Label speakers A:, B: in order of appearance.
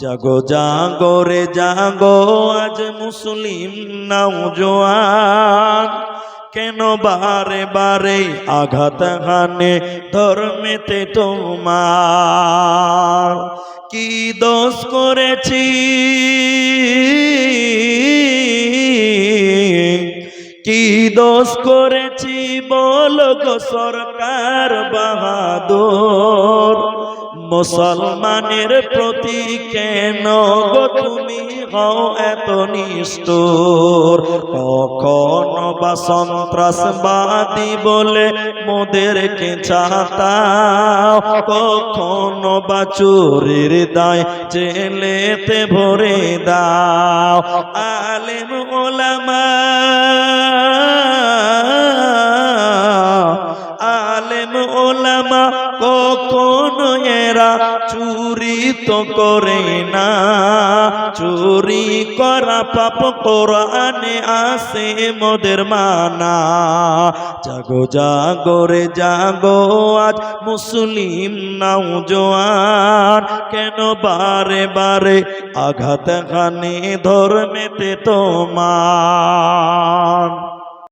A: জাগো জাগো রে জাগো আজ মুসলিম নওজোয়ান, কেন বারে বারে আঘাত হানে ধর্মেতে তোমার? কি দোষ করেছি, কি দোষ করেছি বলো গো সরকার বাহাদুর? মুসলমানের প্রতি কেন গো তুমি হও এত নিষ্ঠুর? কখনো বা সন্ত্রাসবাদী বলে মোদেরকে চাতাও, কখনো বা চোরের দায় জেলেতে ভরে দাও। আলেম ওলামা, আলেম ওলামা কখনো এরা চুরি তো করে না, চুরি করা পাপ কোরআনে আছে মোদের মানা। জাগো জাগো রে জাগো আজ মুসলিম নওজোয়ান, কেন বারে বারে আঘাত হানে ধর্মেতে তোমার?